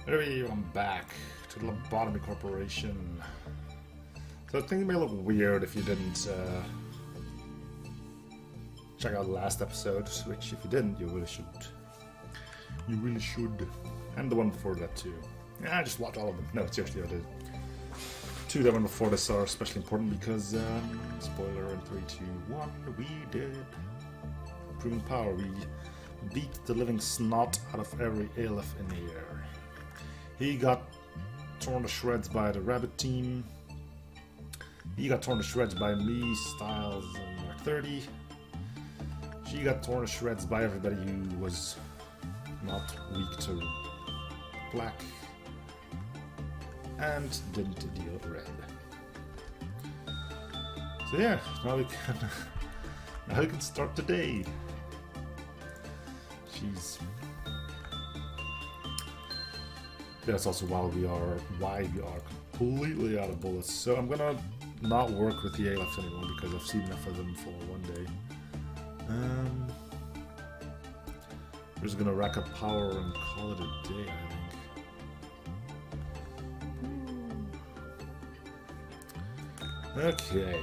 Hey, I'm back to the Lobotomy Corporation. So I think it may look weird if you didn't check out the last episode, which if you didn't, you really should. You really should. And the one before that too. Yeah, just watch all of them. No, seriously, I did. Two that went before this are especially important because, spoiler in 3, 2, 1, we did. Improving power, we beat the living snot out of every ALF in the air. He got torn to shreds by the rabbit team. He got torn to shreds by me, Styles, and Mark 30. She got torn to shreds by everybody who was not weak to black and didn't deal red. So yeah, now we can start the day. Jeez. That's also why we are completely out of bullets. So I'm gonna not work with the ALFs anymore because I've seen enough of them for one day. We're just gonna rack up power and call it a day, I think. Okay.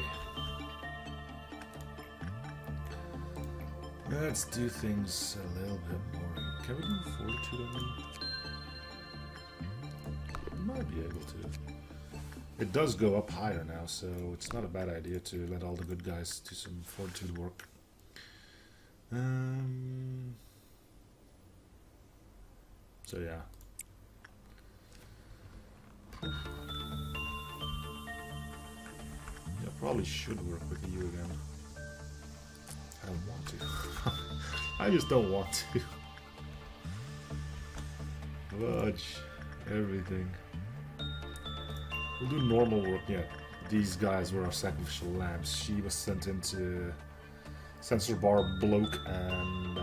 Let's do things a little bit more. Can we do fortitude on them? Might be able to. It does go up higher now, so it's not a bad idea to let all the good guys do some fortitude work. So yeah. Yeah, probably should work with you again. I don't want to. I just don't want to. Fudge. Everything. We'll do normal work, yeah. These guys were our sacrificial lambs. She was sent into Sensor Bar Bloke, and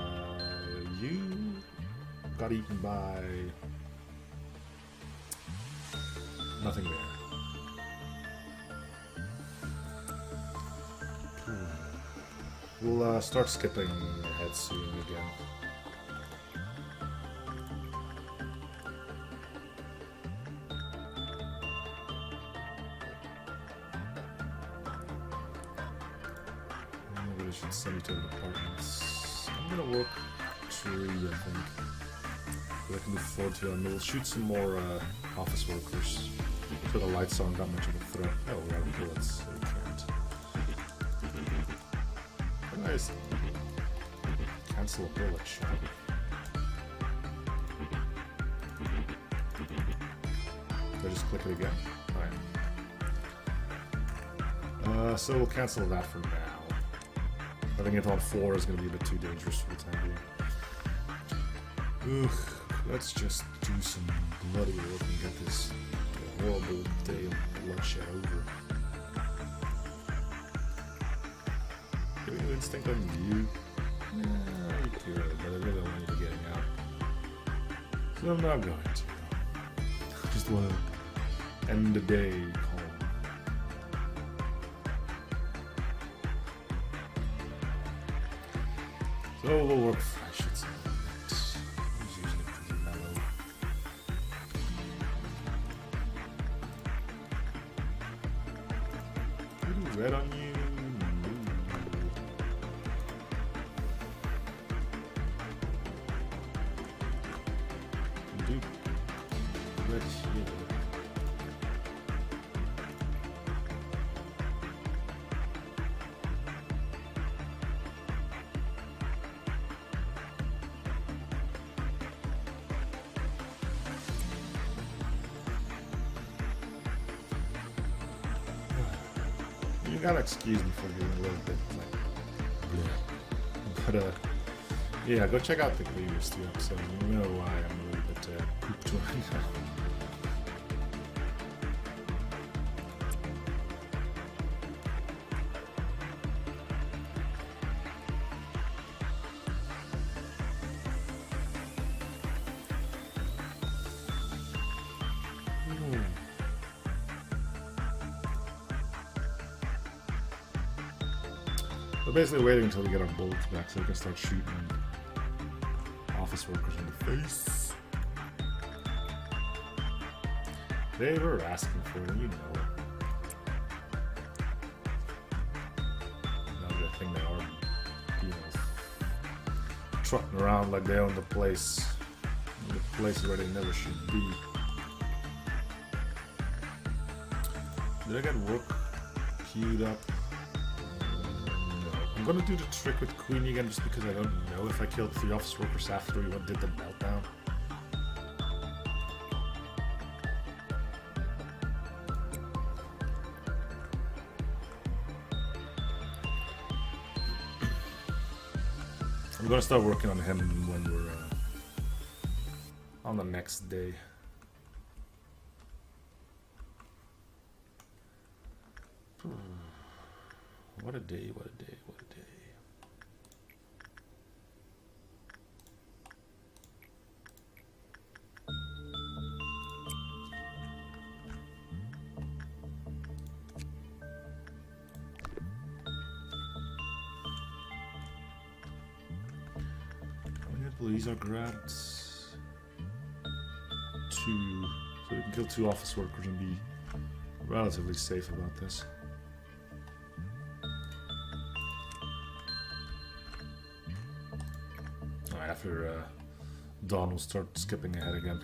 you got eaten by nothing there. We'll start skipping ahead soon again. Send you to the departments. I'm gonna work 3, I think. But I can look forward to it. And we'll shoot some more office workers. So the lights aren't that much of a threat. Oh, we're out of bullets, so we can't. Nice. Cancel a bullet shot. Did I just click it again? Alright. So we'll cancel that for now. Having it on 4 is going to be a bit too dangerous for the time being. Let's just do some bloody work and get this horrible day of bloodshed over. Give me an instinct on you. Nah, you could, but I really want you to getting out. So I'm not going to. I just want to end the day calm. So we'll work fresh, it's usually pretty mellow. Pretty red on you. Do red here. You gotta excuse me for being a little bit like bleh. But yeah, go check out the previous 2 episodes. You know why I'm a little bit pooped right now. We're basically waiting until we get our bullets back so we can start shooting office workers in the face. They were asking for it, you know. Now I think they are, you know, trotting around like they own the place. The place where they never should be. Did I get work queued up? No. I'm gonna do the trick with Queenie again just because I don't know if I killed 3 office workers after we did the meltdown. I'm gonna start working on him when we're on the next day. What a day, what a day, what a day. How many employees are grabbed? 2. So we can kill 2 office workers and be relatively safe about this. After dawn, we'll start skipping ahead again.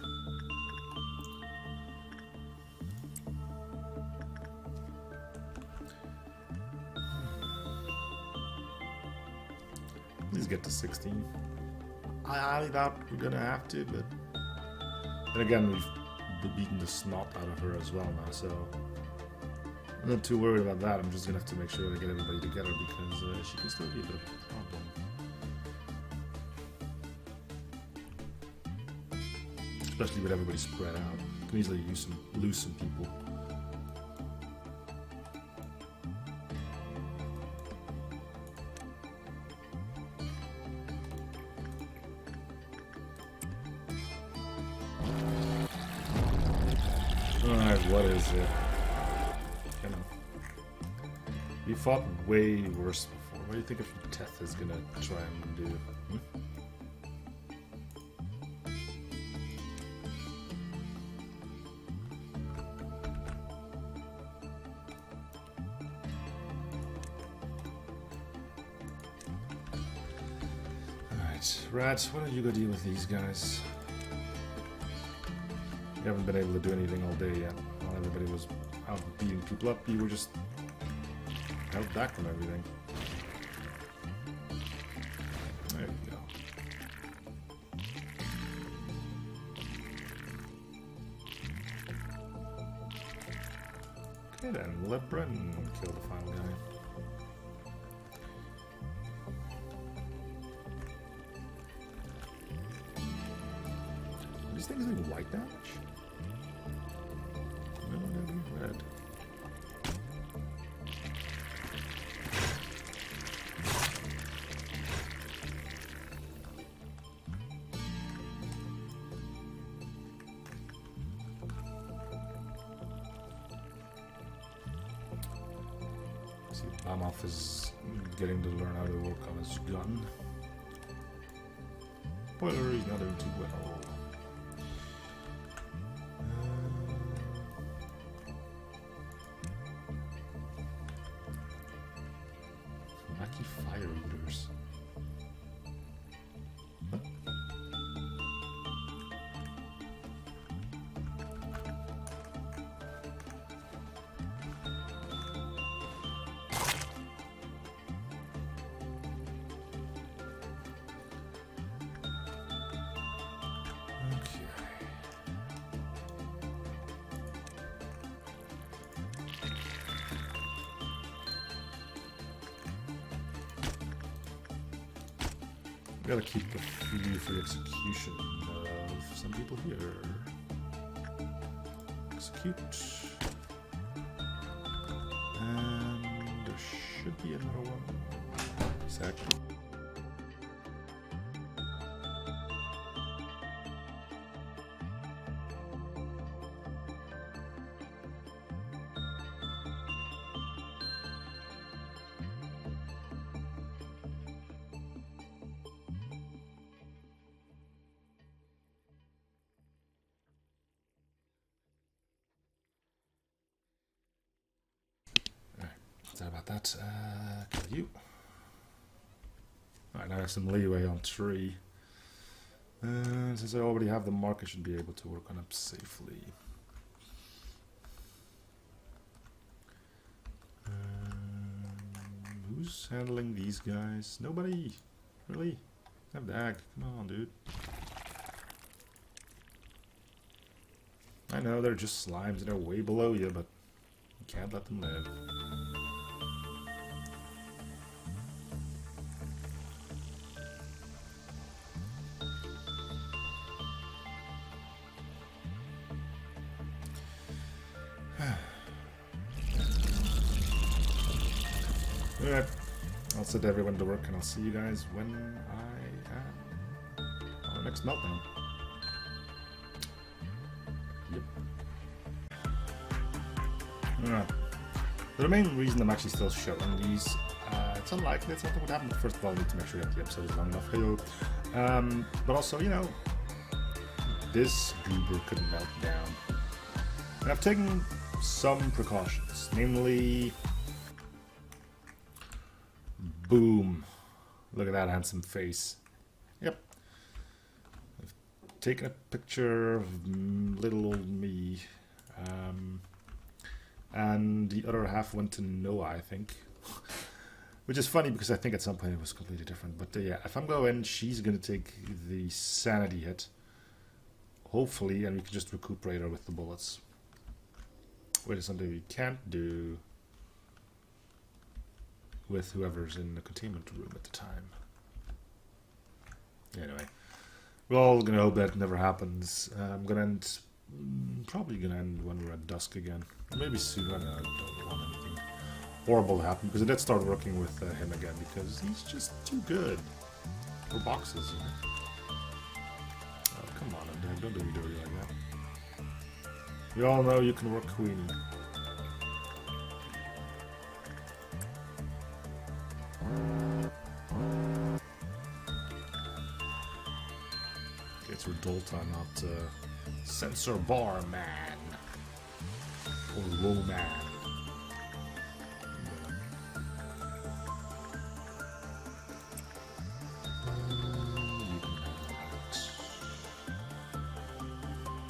Please get to 16. I doubt we're gonna have to, but then again, we've beaten the snot out of her as well now, so I'm not too worried about that. I'm just gonna have to make sure to get everybody together because she can still be a bit of a problem. Especially with everybody spread out. You can easily lose some people. Alright, what is it? You know, we fought way worse before. What do you think if Teth is gonna try and do? Rats, what are you gonna do with these guys? You haven't been able to do anything all day yet. While everybody was out beating people up, you were just held back from everything. There you go. Okay then, let Brennan kill the final guy. These things like white damage? No, they're red. See, Bamoff is getting to learn how to work on his gun. Spoiler, he's not doing too well. Fire eaters. Huh? We gotta keep the free for the execution of some people here. Execute. And there should be another one. Exactly. Sorry about that. Kill you. Alright, now I have some leeway on 3. Since I already have the mark, I should be able to work on it safely. Who's handling these guys? Nobody? Really? Have Dag. Come on, dude. I know they're just slimes and they're way below you, but you can't let them live. Alright, I'll set everyone to work and I'll see you guys when I am on the next meltdown. Yep. Alright. The main reason I'm actually still showing these, it's unlikely that something would happen, but first of all I need to make sure that the episode is long enough. Hello. But also, you know, this goober could melt down. And I've taken some precautions, namely... Boom. Look at that handsome face. Yep. I've taken a picture of little old me. And the other half went to Noah, I think. Which is funny because I think at some point it was completely different. But yeah, if I'm going, she's going to take the sanity hit. Hopefully, and we can just recuperate her with the bullets. Which is something we can't do with whoever's in the containment room at the time. Anyway, we're all gonna hope that never happens. I'm gonna end, probably gonna end when we're at dusk again. Or maybe soon. I don't want anything horrible to happen because I did start working with him again because he's just too good for boxes, you know. Oh, come on, Dad, don't do me dirty like that. You all know you can work Queenie. It's Rodolta, not Sensor Bar Man or Roman.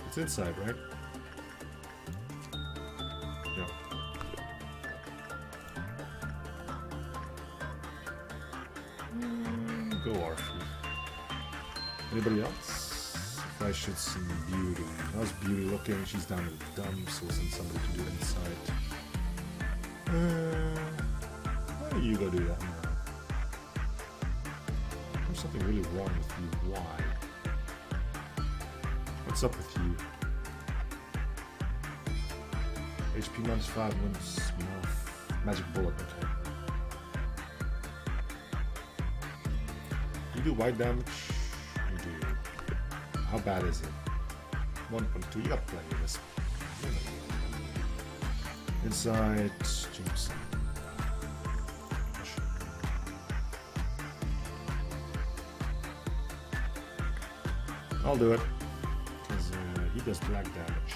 It's inside, right? Yeah. Go Archie. Anybody else? I should see Beauty. How's Beauty looking? She's down in the dumps. We'll send somebody to do inside. Why don't you go do that now? There's something really wrong with you. Why? What's up with you? HP -5 wins magic bullet. Okay. You do wide damage. How bad is it? 1.2. You got plenty of this. Inside. James. I'll do it. Because he does black damage.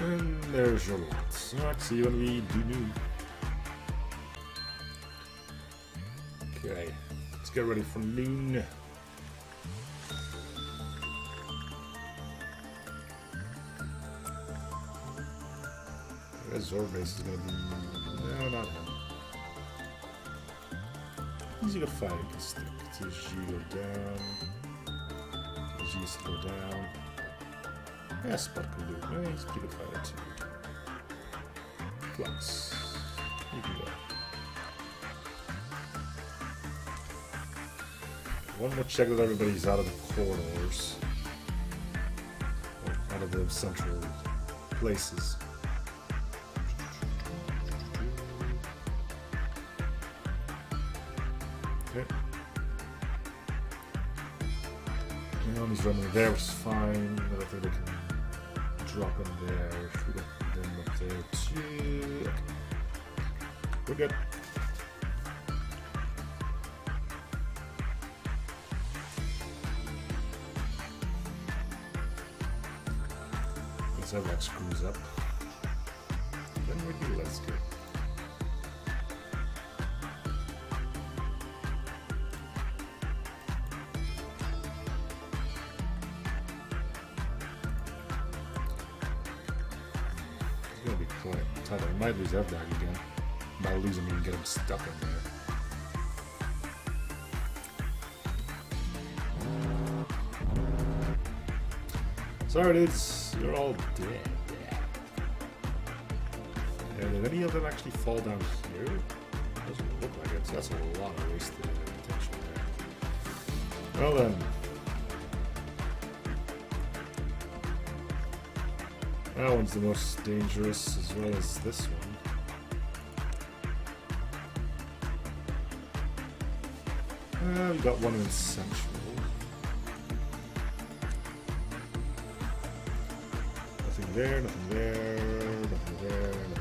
And there's your lots. Alright, see you when we do new. Okay, let's get ready for noon. That Zorbase is gonna be... no, not him. He's gonna fight against stick. TG go down. TG's go down. Yeah, Spot can do it. Yeah, he's pretty good fighter too. Flux. You can go. One more check that everybody's out of the corridors. Or out of the central places. Okay. And he's running there, which is fine. I don't think they can drop in there. We got them up there too. Okay. We're good. Because that like screws up. Then we do let's go. It's gonna be quite tight. I might lose that bag again. By losing me and get him stuck in there. Sorry dudes, you're all dead. And did any of them actually fall down here? Doesn't look like it, so that's a lot of wasted potential there. Well then. That one's the most dangerous as well as this one. We got one in Central. Nothing there, nothing there, nothing there, nothing there.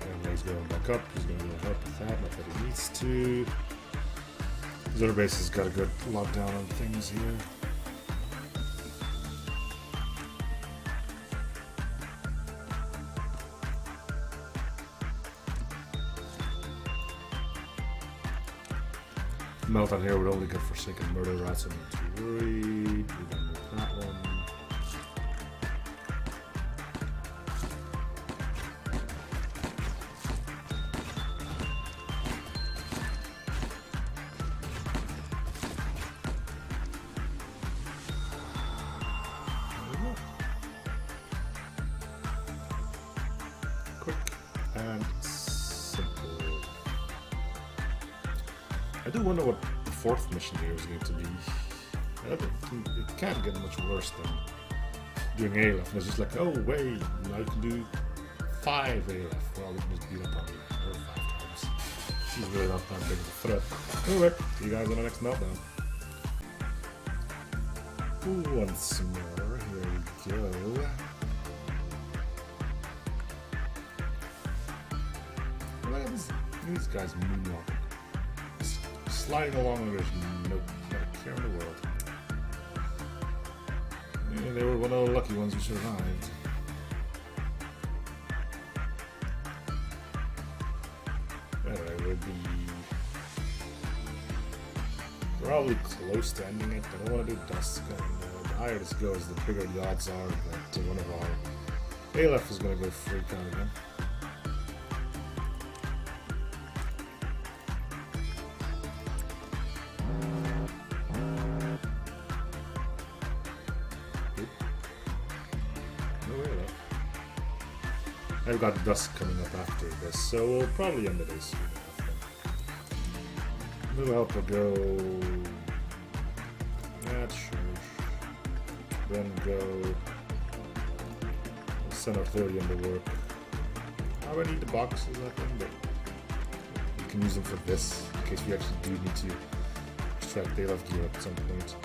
And he's going back up, he's going to help with that, not that he needs to. His other base has got a good lockdown on things here. Meltdown here would only get Forsaken Murder Rats, so I need to worry. We don't need that one. Quick and simple. I do wonder what the fourth mission here is going to be. It can't get much worse than doing ALF. And it's just like, oh wait, now you can do 5 ALF. Well, it must beat up on me 4 or 5 times. She's really not that big of a threat. Anyway, see you guys on the next meltdown. Once more, here we go. Look at these guys moonwalking. Sliding along, and there's not a care in the world. Yeah, they were one of the lucky ones who survived. Anyway, we'll be probably close to ending it. I don't want to do dusk. The higher this goes, the bigger the odds are that one of our ALF is going to go freak out again. I've got dusk coming up after this, so we'll probably end the day soon enough. We'll help her go. That's sure. Then go. Send our 30 into work. I would need the boxes, I think, but we can use them for this in case we actually do need to extract ALF gear at some point.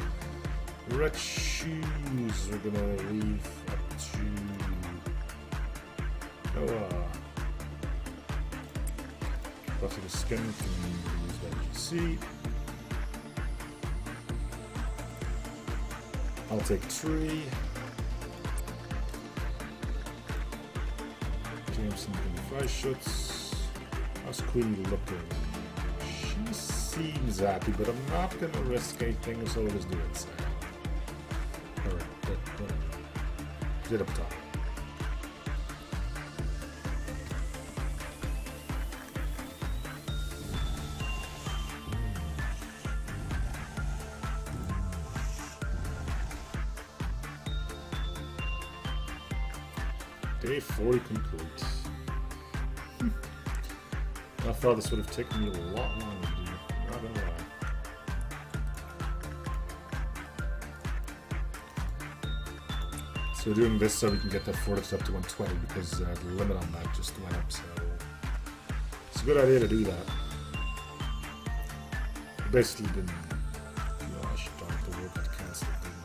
Red shoes we're gonna leave up to. Buffy the skin can use that you see. I'll take 3. Jameson can 5 shots. How's Queenie looking? She seems happy, but I'm not gonna risk anything, so we'll just do it. Alright, get up top. Day 40 complete. I thought this would have taken me a lot longer to do, not gonna lie. So we're doing this so we can get that fortitude up to 120 because the limit on that just went up, so it's a good idea to do that. Basically didn't. Gosh darn, the work got cancelled, didn't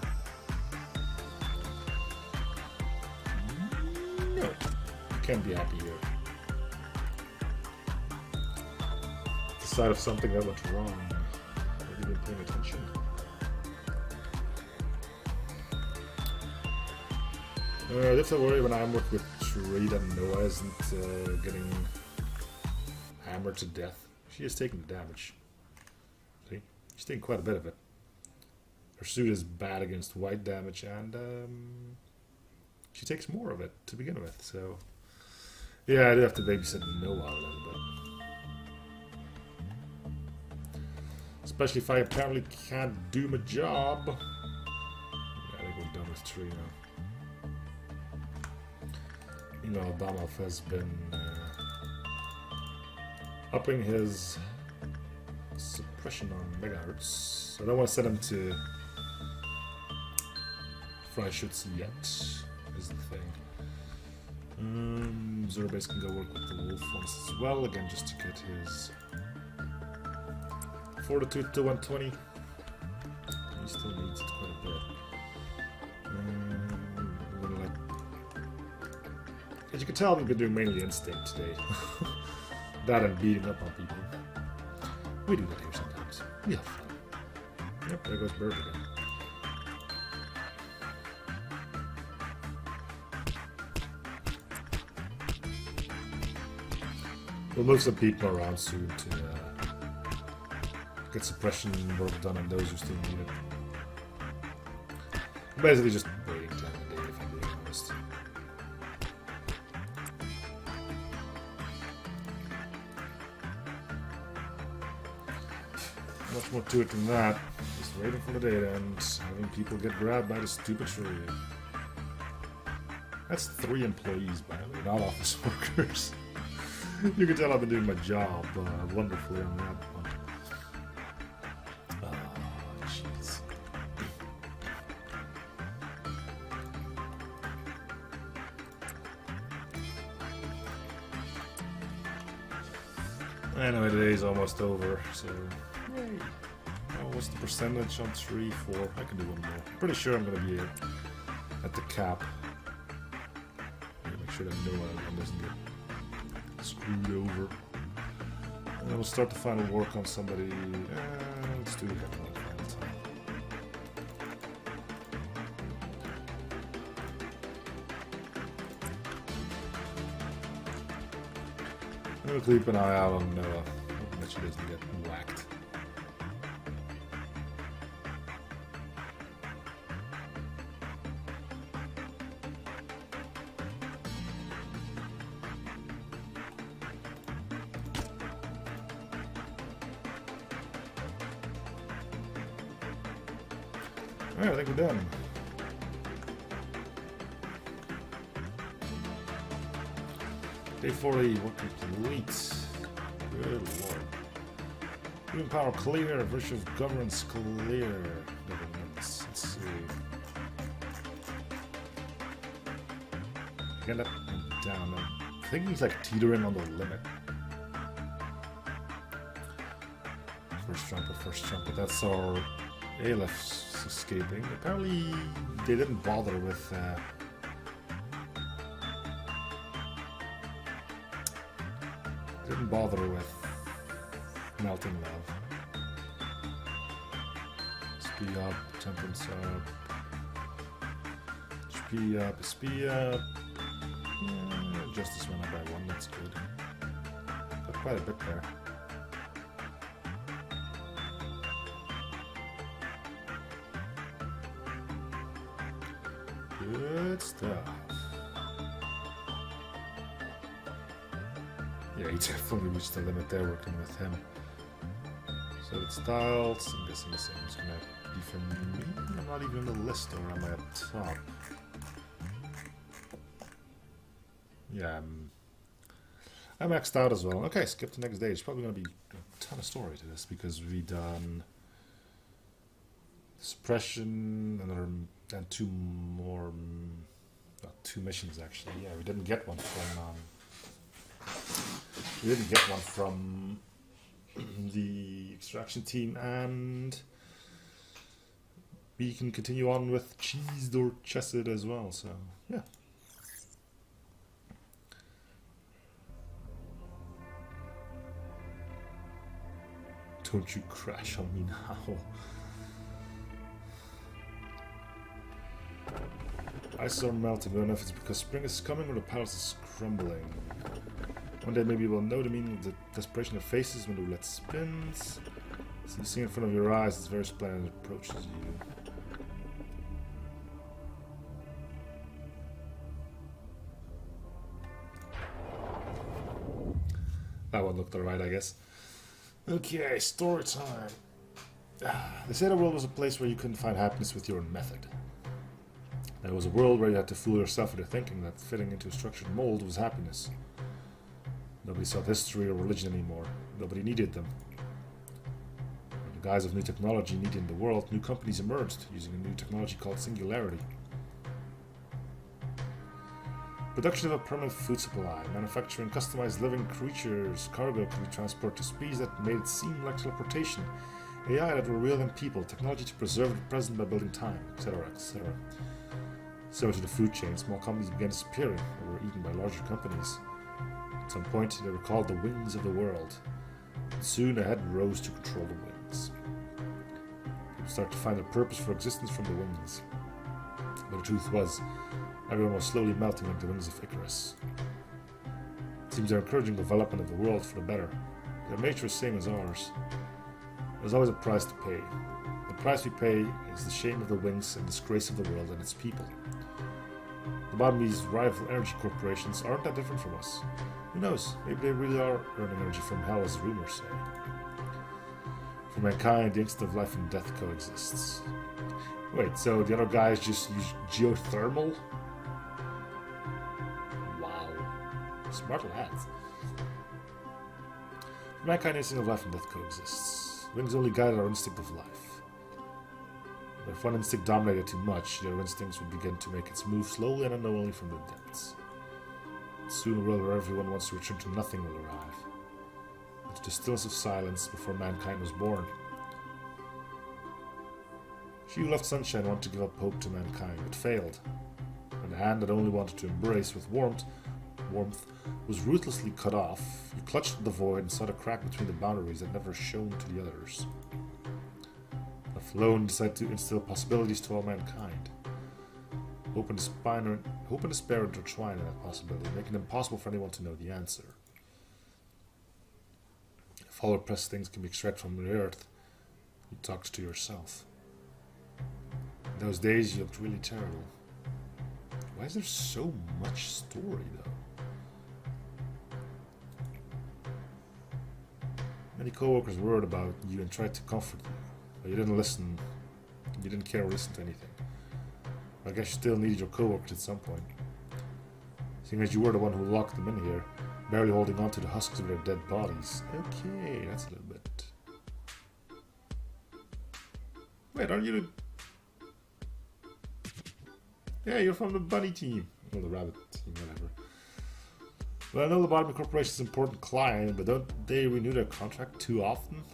it? No, you can't be happy here. side of something that went wrong. Have you been paying attention? I have to worry when I'm with Trade and Noah isn't getting hammered to death. She is taking the damage. See? She's taking quite a bit of it. Her suit is bad against white damage, and she takes more of it to begin with. So, yeah, I do have to babysit Noah a little bit. Especially if I apparently can't do my job. Yeah, I think we're done with Tree now. You know, Obama has been upping his suppression on megahertz. I don't want to send him to Freischütz yet, is the thing. Zero Base can go work with the Wolf ones as well, again, just to get his Fortitude to 120. He still needs it quite a bit. As you can tell, we've been doing mainly instinct today. That and beating up on people. We do that here sometimes. We have fun. Yep, there goes Bird again. We'll move some people around soon to get suppression work done on those who still need it. Basically just waiting time of day, if I'm being honest. Much more to it than that. Just waiting for the data and having people get grabbed by the stupid tree. That's 3 employees, by the way, not office workers. You can tell I've been doing my job wonderfully on that one. Oh, jeez. Anyway, the day's almost over, so... Yay. Oh, what's the percentage on 3, 4? I can do one more. Pretty sure I'm going to be at the cap. Make sure that no one doesn't get screwed over. And then we'll start the final work on somebody. Let's do it at the final time. I'm gonna keep an eye out on Noah. Hoping that she doesn't get whacked. Alright, I think we're done. Day 40, work complete. Good lord. Human power clear, virtue of governance clear. Governance, let's see. Get up and down. I think he's like teetering on the limit. First trumpet, that's our ALF's escaping. Apparently they didn't bother with melting love. Speed up, temperance up, speed up, speed up. Yeah, justice went up by 1, that's good. Got quite a bit there. Good stuff. Yeah, he definitely reached the limit there working with him. So it's styles. I'm guessing the same is going to be for me. I'm not even in the list, or am I up top? Yeah, I'm maxed out as well. Okay, skip to next day. It's probably going to be a ton of story to this because we've done suppression, and 2 more, 2 missions actually. Yeah, we didn't get one from the extraction team, and we can continue on with Cheesed or Chesed as well. So yeah. Don't you crash on me now. Ice are melting. I don't know if it's because spring is coming or the palace is crumbling. One day maybe we'll know the meaning of the desperation it faces when the roulette spins. So you see in front of your eyes this various planet approaches you. That one looked alright, I guess. Okay, story time. They say the world was a place where you couldn't find happiness with your own method. That it was a world where you had to fool yourself into thinking that fitting into a structured mold was happiness. Nobody sought history or religion anymore. Nobody needed them. In the guise of new technology needed in the world, new companies emerged using a new technology called singularity. Production of a permanent food supply, manufacturing customized living creatures, cargo could be transported to speeds that made it seem like teleportation, AI that were real than people, technology to preserve the present by building time, etc., etc. So to the food chain, small companies began disappearing or were eaten by larger companies. At some point, they were called the wings of the world. And soon a head rose to control the wings. People started to find their purpose for existence from the wings. But the truth was, everyone was slowly melting like the wings of Icarus. It seems they're encouraging development of the world for the better. Their nature is the same as ours. There's always a price to pay. The price we pay is the shame of the wings and disgrace of the world and its people. Lobotomy's rival energy corporations aren't that different from us. Who knows, maybe they really are earning energy from hell as rumors say. For mankind, the instinct of life and death coexists. Wait, so the other guys just use geothermal? Wow. Smart lads. For mankind, the instinct of life and death coexists. Wings only guide our instinct of life. But if one instinct dominated too much, the other instincts would begin to make its move slowly and unknowingly from the depths. Soon a world where everyone wants to return to nothing will arrive. Into the stillness of silence before mankind was born. She who loved sunshine wanted to give up hope to mankind, but failed. And the hand that only wanted to embrace with warmth was ruthlessly cut off. You clutched at the void and saw the crack between the boundaries that never shone to the others. Left alone, decided to instill possibilities to all mankind. Hope and despair intertwine in that possibility, making it impossible for anyone to know the answer. If all repressed things can be extracted from the earth, you talked to yourself. In those days, you looked really terrible. Why is there so much story, though? Many co-workers worried about you and tried to comfort you, but you didn't listen. You didn't care or listen to anything. I guess you still needed your co-workers at some point. Seeing as you were the one who locked them in here, barely holding on to the husks of their dead bodies. Okay, that's a little bit. Wait, aren't you the... Yeah, you're from the bunny team. Or the rabbit team, whatever. Well, I know the Lobotomy Corporation is an important client, but don't they renew their contract too often?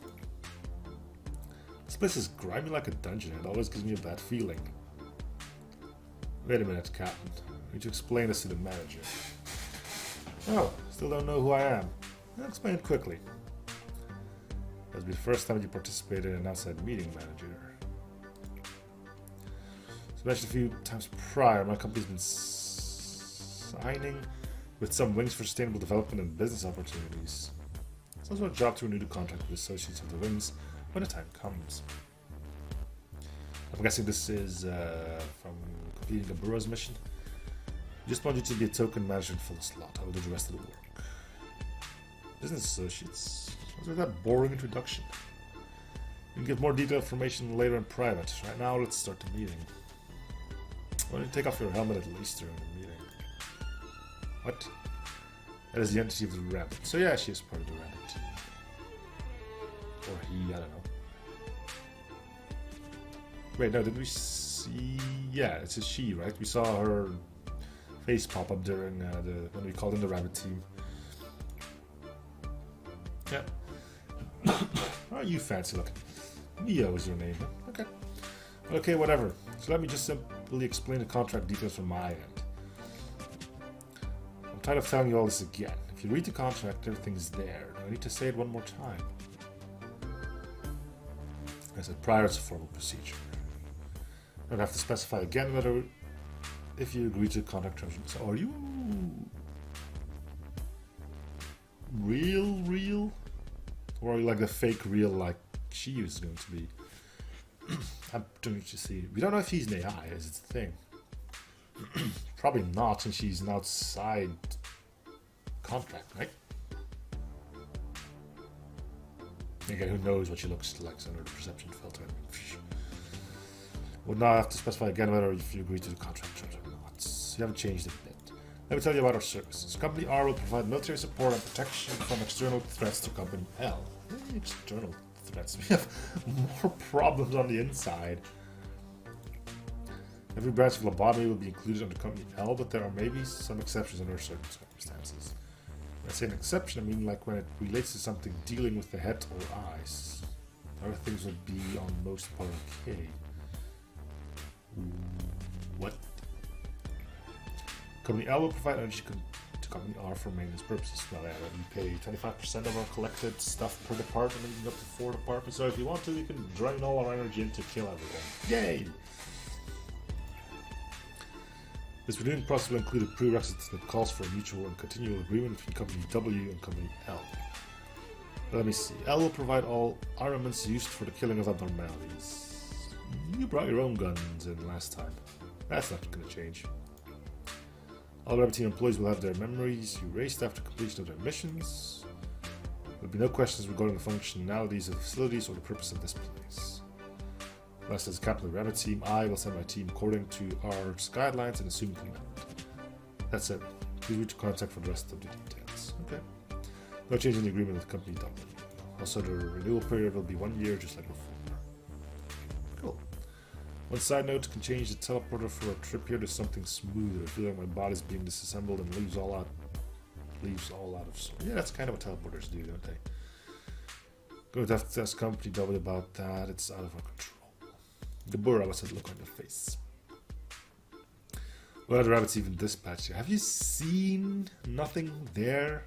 This place is grimy like a dungeon and always gives me a bad feeling. Wait a minute, Captain. I need to explain this to the manager. Oh, still don't know who I am. I'll explain it quickly. That'll be the first time you participated in an outside meeting, manager. As mentioned a few times prior, my company's been signing with some Wings for Sustainable Development and business opportunities. It's also a job to renew the contract with associates of the Wings when the time comes. I'm guessing this is from completing a Burroughs mission. Just want you to be a token manager for the slot. I will do the rest of the work. Business associates? Was there that boring introduction? You can get more detailed information later in private. Right now, let's start the meeting. Why don't you take off your helmet at least during the meeting? What? That is the entity of the rabbit. So yeah, she is part of the rabbit. Or he, I don't know. Wait, no, did we see... Yeah, it's a she, right? We saw her face pop up during when we called in the rabbit team. Yeah. Oh, you fancy looking. Mia was your name, huh? Okay. Okay, whatever. So let me just simply explain the contract details from my end. I'm tired of telling you all this again. If you read the contract, everything's there. Do I need to say it one more time? I said prior to formal procedure. I'd have to specify again whether if you agree to contract terms. So are you real? Or are you like the fake real like she is going to be? I'm doing to see. We don't know if he's an AI, is it the thing? Probably not, since she's an outside contract, right? Again, who knows what she looks like under the perception filter. Would now have to specify again whether if you agree to the contract terms or not. You haven't changed it a bit. Let me tell you about our services. Company R will provide military support and protection from external threats to Company L. External threats. We have more problems on the inside. Every branch of lobotomy will be included under Company L, but there are maybe some exceptions under certain circumstances. When I say an exception, I mean like when it relates to something dealing with the head or eyes. Other things will be on most part okay. What? Company L will provide energy to Company R for maintenance purposes. Now, yeah, we pay 25% of our collected stuff per department, and up to 4 departments. So if you want to, you can drain all our energy in to kill everyone. Yay! This renewing process will include a prerequisite that calls for a mutual and continual agreement between Company W and Company L. Let me see. L will provide all armaments used for the killing of abnormalities. You brought your own guns in last time. That's not going to change. All Rabbit Team employees will have their memories erased after completion of their missions. There will be no questions regarding the functionalities of the facilities or the purpose of this place. Last as Captain of the Rabbit Team, I will send my team according to our guidelines and assume command. That's it. Please reach contact for the rest of the details. Okay. No change in the agreement with Company W. Also, the renewal period will be 1 year, just like before. Cool. One side note, can change the teleporter for a trip here to something smoother. I feel like my body's being disassembled and leaves all out of sorts. Yeah, that's kind of what teleporters do, don't they? Going to have to ask Company W about that. It's out of our control. The Burra was a look on your face. What are the rabbits even dispatched here? Have you seen nothing there?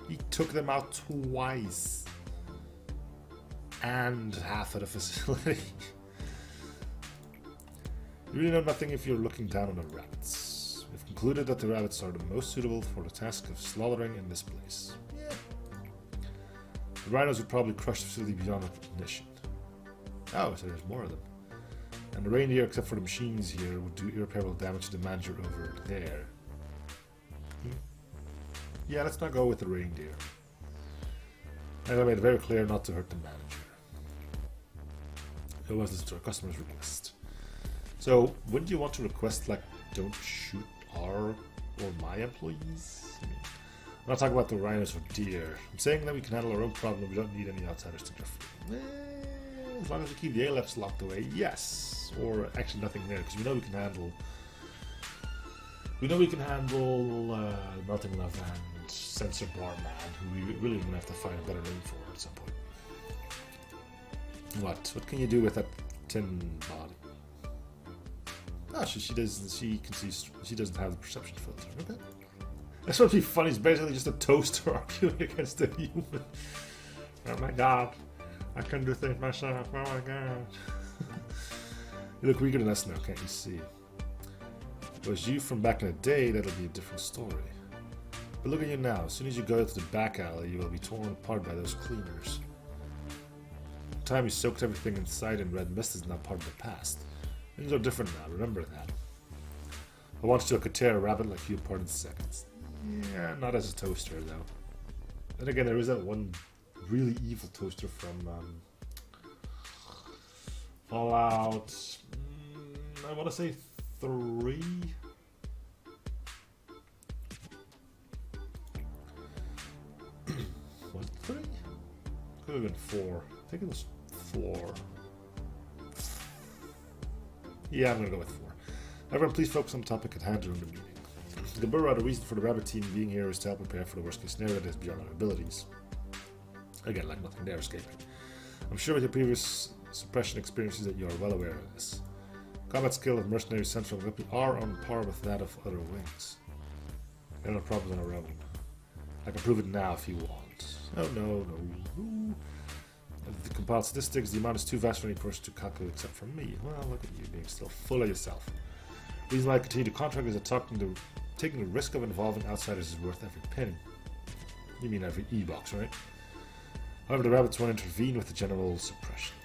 He took them out twice. And half of the facility. You really know nothing if you're looking down on the rabbits. We've concluded that the rabbits are the most suitable for the task of slaughtering in this place. Yeah. The rhinos would probably crush the facility beyond recognition. Oh, so there's more of them. And the reindeer, except for the machines here, would do irreparable damage to the manager over there. Yeah, let's not go with the reindeer. And I made it very clear not to hurt the manager. It was this our customer's request. So, wouldn't you want to request, like, don't shoot our or my employees? I mean, I'm not talking about the rhinos or deer. I'm saying that we can handle our own problem. We don't need any outsiders to interfere. As long as we keep the ALFs locked away, yes. Or actually nothing there, because we know we can handle. We know we can handle Melting Love and Sensor Bar Man, who we really gonna have to find a better name for at some point. What? What can you do with that tin body? Oh, she doesn't. She can see. She doesn't have the perception filter. Okay. That's what would be funny. It's basically just a toaster arguing against a human. Oh my god. I can do things myself. Oh my god. You look weaker than us now, can't you see? If it was you from back in the day, that'll be a different story. But look at you now. As soon as you go to the back alley, you will be torn apart by those cleaners. The time you soaked everything inside in red mist is now part of the past. Things are different now, remember that. I want you to tear a rabbit like you apart in seconds. Yeah, not as a toaster though. Then again, there is that one really evil toaster from Fallout, I want to say 3? Was it 3? Could have been 4. I think it was 4. Yeah, I'm going to go with 4. Everyone, please focus on the topic at hand during the meeting. The Burra, the reason for the rabbit team being here is to help prepare for the worst case scenario that is beyond our abilities. Again, like nothing there escaping. I'm sure with your previous suppression experiences that you are well aware of this. Combat skill of mercenary central weapon are on par with that of other wings. There are no problems on our own. I can prove it now if you want. Oh no. Of the compiled statistics, the amount is too vast for any person to calculate except for me. Well, look at you being still full of yourself. The reason why I continue to contract is that taking the risk of involving outsiders is worth every penny. You mean every e-box, right? However, the rabbits won't intervene with the general suppression.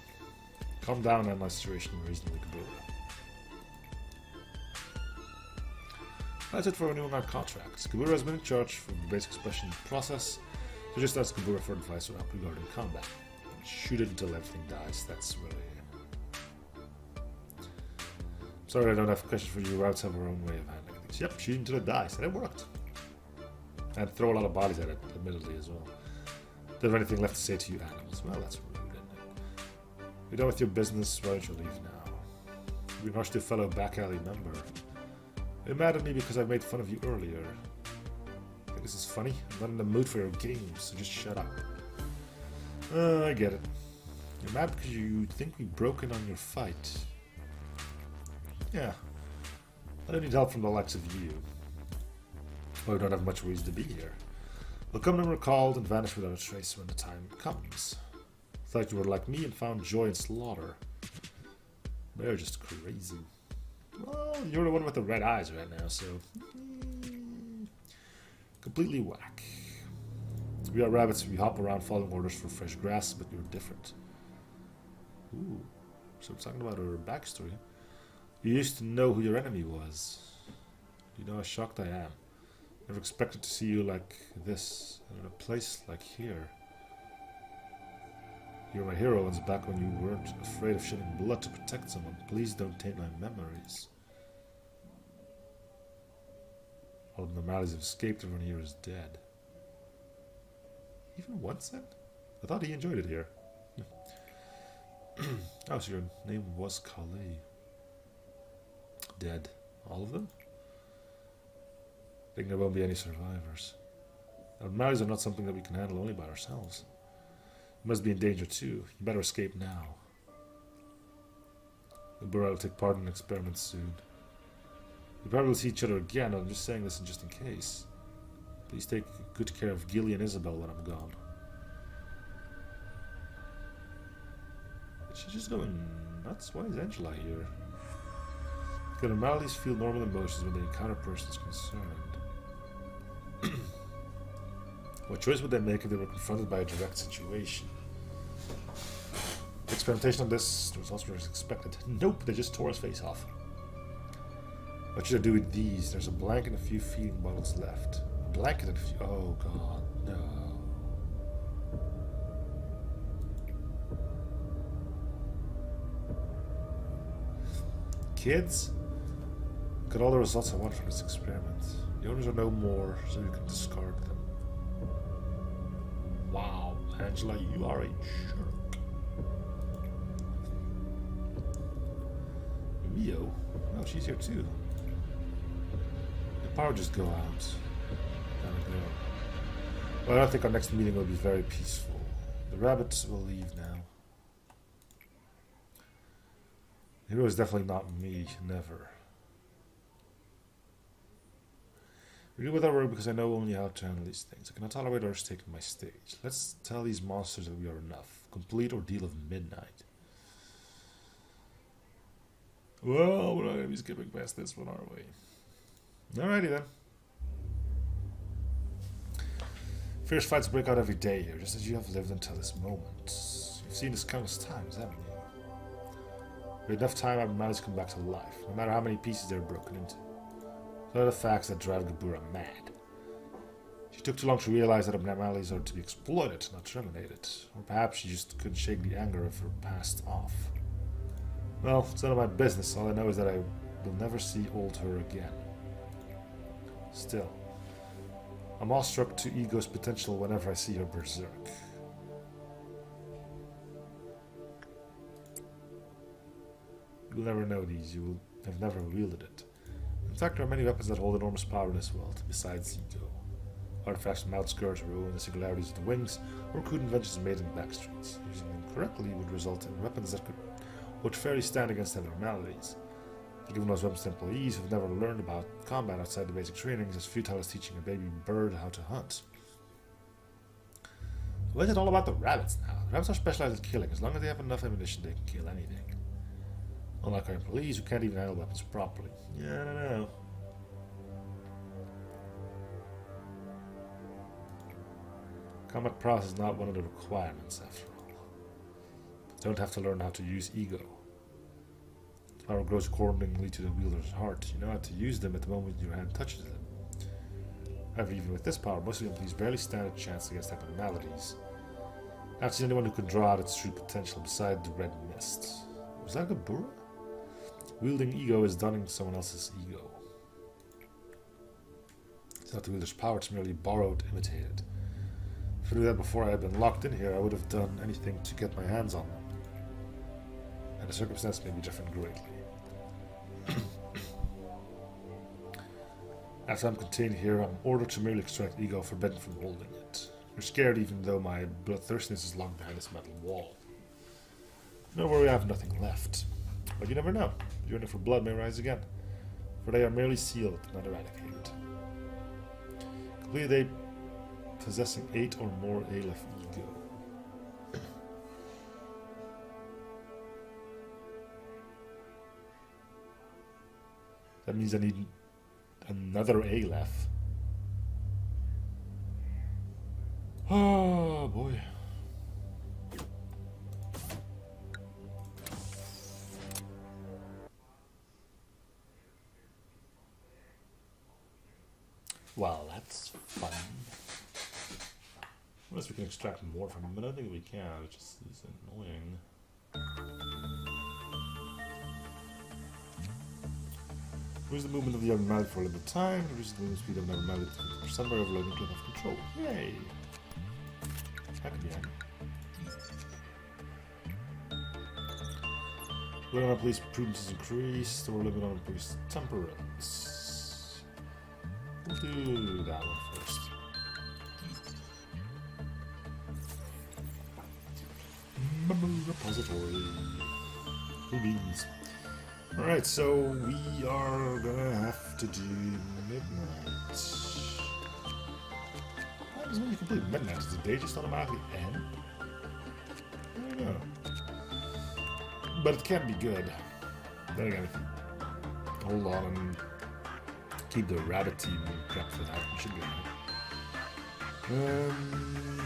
Calm down and analyze the situation reasonably, Kabura. That's it for renewing our contracts. Kabura has been in charge for the basic suppression process, so just ask Kabura for advice or help regarding combat. Shoot it until everything dies. That's really... Sorry, I don't have questions for you. Routes have our own way of handling things. Yep, shoot until it dies. And it worked. And throw a lot of bodies at it, admittedly, as well. Don't have anything left to say to you animals. Well, that's rude, isn't it? You're done with your business. Why don't you leave now? You've been harsh to a fellow back alley member. You're mad at me because I made fun of you earlier. I think this is funny. I'm not in the mood for your games, so just shut up. I get it. You're mad because you think we broke in on your fight. Yeah. I don't need help from the likes of you. Well, we don't have much reason to be here. We'll come unrecalled and vanish without a trace when the time comes. Thought you were like me and found joy in slaughter. They're just crazy. Well, you're the one with the red eyes right now, so... completely whack. We are rabbits, we hop around following orders for fresh grass, but you're different. Ooh, so we're talking about her backstory. You used to know who your enemy was. You know how shocked I am. Never expected to see you like this, in a place like here. You were my hero once back when you weren't afraid of shedding blood to protect someone. Please don't taint my memories. All the normalities have escaped, everyone here is dead. Even Onsen? I thought he enjoyed it here. Oh, so your name was Kali. Dead. All of them? I think there won't be any survivors. Abnormalities are not something that we can handle only by ourselves. You must be in danger too. You better escape now. The Burrow will take part in an experiment soon. We probably will see each other again. I'm just saying this just in case. Please take good care of Gilly and Isabel when I'm gone. She's just going nuts. Why is Angela here? Can anomalies feel normal emotions when they encounter a person is concerned? What choice would they make if they were confronted by a direct situation? Experimentation on this, the results were as expected. Nope, they just tore his face off. What should I do with these? There's a blanket and a few feeding bottles left. A blanket and a few... Oh god, no. Kids? Got all the results I want from this experiment. The owners are no more, so you can discard them. Wow, Angela, you are a jerk. Mio? Oh, she's here too. The power just go out. Gotta go. Well, I don't think our next meeting will be very peaceful. The rabbits will leave now. The hero is definitely not me, never. We do with our work because I know only how to handle these things. I cannot tolerate others taking my stage. Let's tell these monsters that we are enough. Complete ordeal of midnight. Well, we're not going to be skipping past this one, are we? Alrighty then. Fierce fights break out every day here, just as you have lived until this moment. You've seen this countless times, haven't you? With enough time, abnormalities come back to life, no matter how many pieces they're broken into. Those are the facts that drive Gabura mad. She took too long to realize that abnormalities are to be exploited, not terminated. Or perhaps she just couldn't shake the anger of her past off. Well, it's none of my business. All I know is that I will never see old her again. Still, I'm awestruck to Ego's potential whenever I see her berserk. You'll never know these. You will have never wielded it. In fact, there are many weapons that hold enormous power in this world, besides Ego. Artifacts from outskirts, ruin the singularities of the wings, or crude inventions made in the backstreets. Using them correctly would result in weapons that would fairly stand against abnormalities. Giving those weapons to employees who've never learned about combat outside the basic training is as futile as teaching a baby bird how to hunt. Why is it all about the rabbits now? The rabbits are specialized at killing. As long as they have enough ammunition, they can kill anything. Unlike our police, who can't even handle weapons properly. Yeah, I don't know. Combat prowess is not one of the requirements, after all. But don't have to learn how to use ego. Power grows accordingly to the wielder's heart. You know how to use them at the moment your hand touches them. However, even with this power, most of the employees barely stand a chance against abnormalities. I haven't seen anyone who could draw out its true potential beside the red mist. Was that Gabura? Wielding ego is donning someone else's ego. It's not the wielder's power, it's merely borrowed, imitated. If I knew that before I had been locked in here, I would have done anything to get my hands on them. And the circumstance may be different greatly. After I'm contained here, I'm ordered to merely extract ego, forbidden from holding it. You're scared even though my bloodthirstiness is locked behind this metal wall. No worry, I have nothing left. But you never know. The yearning for blood may rise again. For they are merely sealed, not eradicated. Complete a day possessing 8 or more Aleph ego. That means I need another Aleph. Oh boy. Well, that's fun. Unless we can extract more from him, but I don't think we can, which is annoying. Increase the movement of the abnormality for a limited time. Reduce the movement speed of an abnormality to 50% by overloading clip of control. Yay! That could be handy. Limit on police prudence is increased, or limit on police temperance. We'll do that one first. Repository. Cool beans. Alright, so we are gonna have to do midnight. Why does when you complete midnight, does the day just automatically end? I don't know. But it can be good. Then again, if you hold on and keep the rabbit team prepped for that, we should be alright.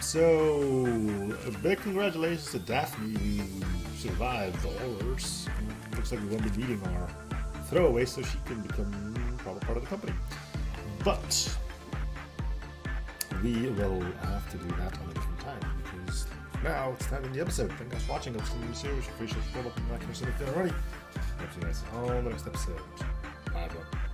So, a big congratulations to Daphne who survived the horrors. Looks like we won't be needing our throwaway, so she can become probably part of the company. But we will have to do that on a different time because now it's time in the episode. Thank you guys for watching. It's going to be serious. Appreciate the follow up and like and if you're already. I'll see you guys on the next episode. Bye, everyone.